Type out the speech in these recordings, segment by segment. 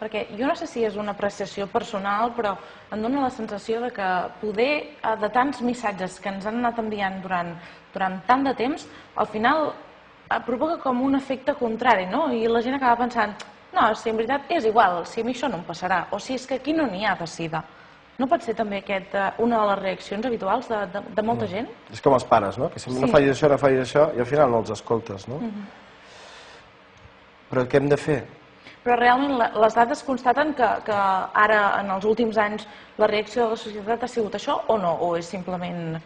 Perquè jo no sé si és una apreciació personal, però em dóna la sensació de que poder, de tants missatges que ens han anat enviant durant tant de temps, al final provoca com un efecte contrari, no? I la gent acaba pensant, no, si en veritat és igual, si a mi això no em passarà, o si és que aquí no n'hi ha de sida. No pot ser també una de les reaccions habituals de molta gent? És com els pares, no? Que sempre no facis això, i al final no els escoltes, no? Però què hem de fer? Però realment les dades constaten que ara, en els últims anys, la reacció de la societat ha sigut això o no? O és simplement...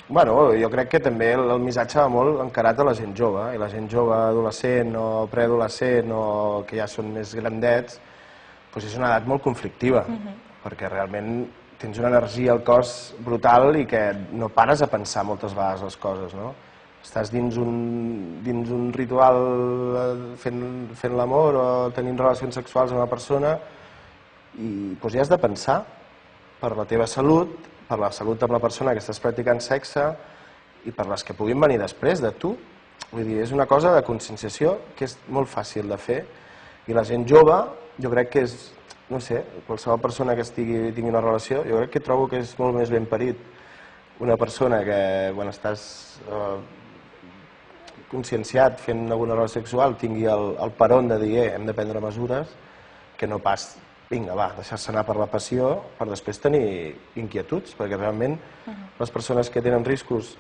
Bueno, jo crec que també el missatge va molt encarat a la gent jove, i la gent jove, adolescent o preadolescent o que ja són més grandets, doncs és una edat molt conflictiva, perquè realment tens una energia al cos brutal i que no pares a pensar moltes vegades les coses, no? Estàs dins un ritual fent l'amor o tenint relacions sexuals amb una persona i doncs ja has de pensar per la teva salut, per la salut amb la persona que estàs practicant sexe i per les que puguin venir després de tu. Vull dir, és una cosa de conscienciació que és molt fàcil de fer i la gent jove, jo crec que és, no sé, qualsevol persona que tingui una relació, jo crec que trobo que és molt més ben parit una persona que quan estàs conscienciat fent alguna relació sexual tingui el peron de dir hem de prendre mesures, que no pas vinga, va, deixar-se anar per la passió per després tenir inquietuds, perquè realment les persones que tenen riscos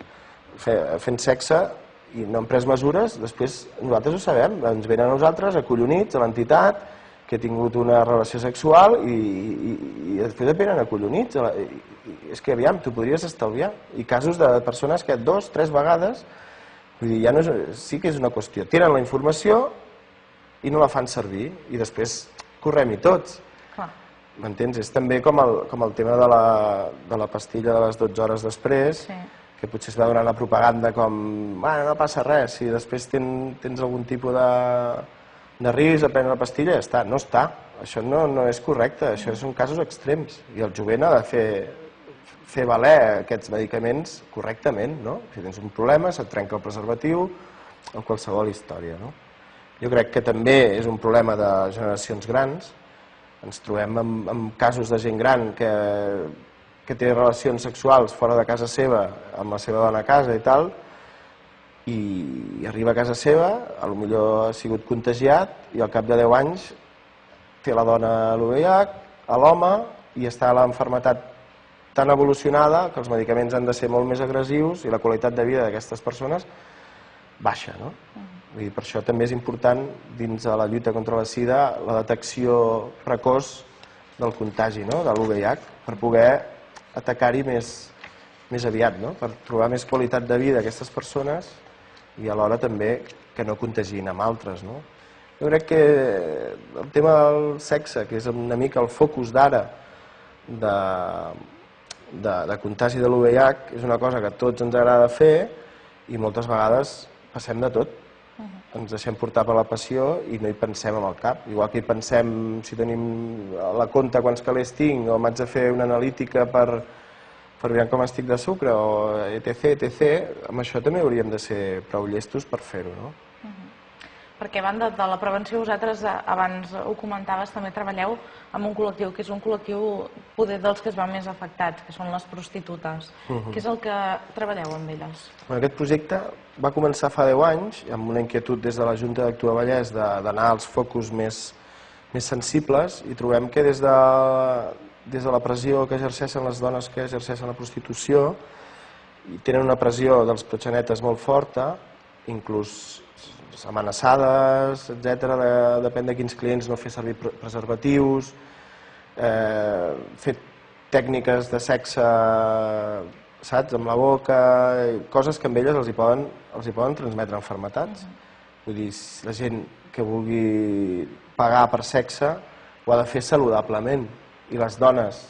fent sexe i no han pres mesures, després nosaltres ho sabem, ens venen a nosaltres acollonits a l'entitat que ha tingut una relació sexual i després et venen acollonits. És que aviam, t'ho podries estalviar. I casos de persones que 2 o 3 vegades, vull dir, ja no sí que és una qüestió. Tenen la informació i no la fan servir i després correm-hi tots. M'entens? És també com el tema de la pastilla de les 12 hores després, que potser es va donar la propaganda com no passa res, si després tens algun tipus de risc a prendre la pastilla, ja està. No està. Això no és correcte, això són casos extrems i el jovent ha de fer valer aquests medicaments correctament, no? Si tens un problema, se't trenca el preservatiu o qualsevol història, no? Jo crec que també és un problema de generacions grans. Ens trobem amb casos de gent gran que té relacions sexuals fora de casa seva, amb la seva dona a casa i tal, i arriba a casa seva, potser ha sigut contagiat i al cap de 10 anys té la dona l'VIH, l'home, i està l'enfermetat tan evolucionada que els medicaments han de ser molt més agressius i la qualitat de vida d'aquestes persones baixa, no? Per això també és important, dins de la lluita contra la sida, la detecció precoç del contagi, de l'VIH, per poder atacar-hi més aviat, per trobar més qualitat de vida a aquestes persones i alhora també que no contagin amb altres. Jo crec que el tema del sexe, que és una mica el focus d'ara de contagi de l'VIH, és una cosa que a tots ens agrada fer i moltes vegades passem de tot. Ens deixem portar per la passió i no hi pensem amb el cap. Igual que hi pensem si tenim a la compte quants calés tinc o m'haig de fer una analítica per veure com estic de sucre o etc. Amb això també hauríem de ser prou llestos per fer-ho, no? Perquè a banda de la prevenció, vosaltres, abans ho comentaves, també treballeu amb un col·lectiu que és un col·lectiu poder dels que es van més afectats, que són les prostitutes. Què és el que treballeu amb elles? Aquest projecte va començar fa 10 anys, amb una inquietud des de la Junta d'Actua Vallès d'anar als focus més sensibles i trobem que des de la pressió que exerceixen les dones que exerceixen la prostitució i tenen una pressió dels proxenetes molt forta, inclús amenaçades, etc. Depèn de quins clients no fer servir preservatius, fer tècniques de sexe, saps, amb la boca, coses que a elles els hi poden transmetre malalties. Vull dir, la gent que vulgui pagar per sexe ho ha de fer saludablement i les dones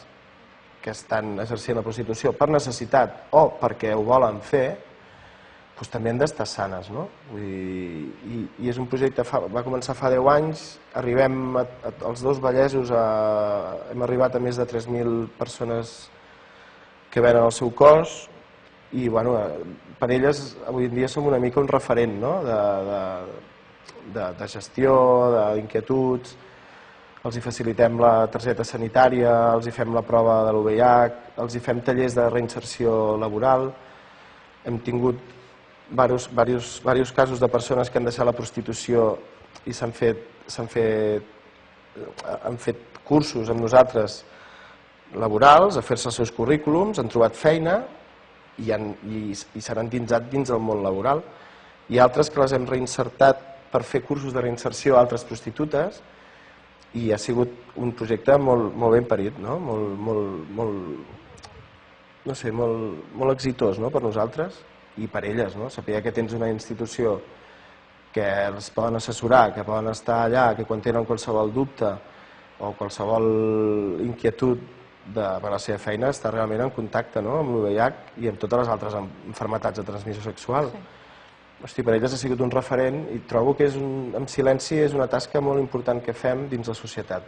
que estan exercint la prostitució per necessitat o perquè ho volen fer també han d'estar sanes, no? I és un projecte que va començar fa 10 anys, arribem als 2 vallesos, hem arribat a més de 3.000 persones que venen al seu cos i per elles avui en dia som una mica un referent de gestió, d'inquietuds. els hi facilitem la targeta sanitària, els hi fem la prova de l'UVH, els hi fem tallers de reinserció laboral. Hem tingut diversos casos de persones que han deixat la prostitució i han fet cursos amb nosaltres laborals, a fer-se els seus currículums, han trobat feina i s'han endinsat dins del món laboral. Hi ha altres que les hem reinsertat per fer cursos de reinserció a altres prostitutes i ha sigut un projecte molt ben parit, molt exitós per nosaltres i per elles. Saber que tens una institució que els poden assessorar, que poden estar allà, que quan tenen qualsevol dubte o qualsevol inquietud per la seva feina està realment en contacte amb l'UVH i amb totes les altres malalties de transmissió sexual. Hosti, per elles ha sigut un referent i trobo que en silenci és una tasca molt important que fem dins la societat.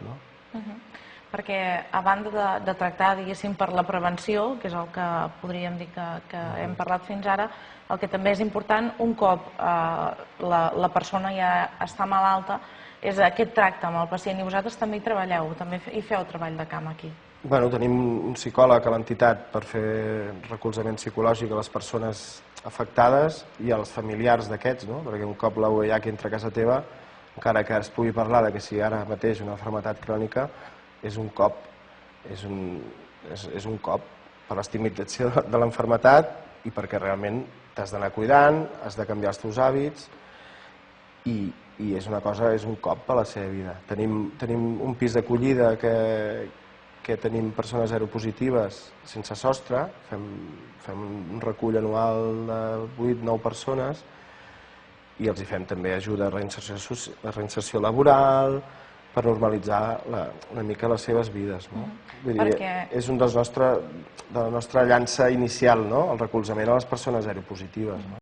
Perquè a banda de tractar, diguéssim, per la prevenció, que és el que podríem dir que hem parlat fins ara, el que també és important, un cop la persona ja està malalta, és aquest tracte amb el pacient. I vosaltres també hi treballeu, també hi feu treball de camp aquí. Tenim un psicòleg a l'entitat per fer recolzament psicològic a les persones afectades i als familiars d'aquests, perquè un cop la UVH entra a casa teva, encara que es pugui parlar que si ara mateix una malaltia crònica, és un cop per l'estigmatització de la malaltia i perquè realment t'has d'anar cuidant, has de canviar els teus hàbits i és un cop a la seva vida. Tenim un pis d'acollida que tenim persones seropositives sense sostre, fem un recull anual de 8-9 persones i els hi fem també ajuda a reinserció laboral per normalitzar una mica les seves vides. És una de la nostra llança inicial, el recolzament a les persones seropositives.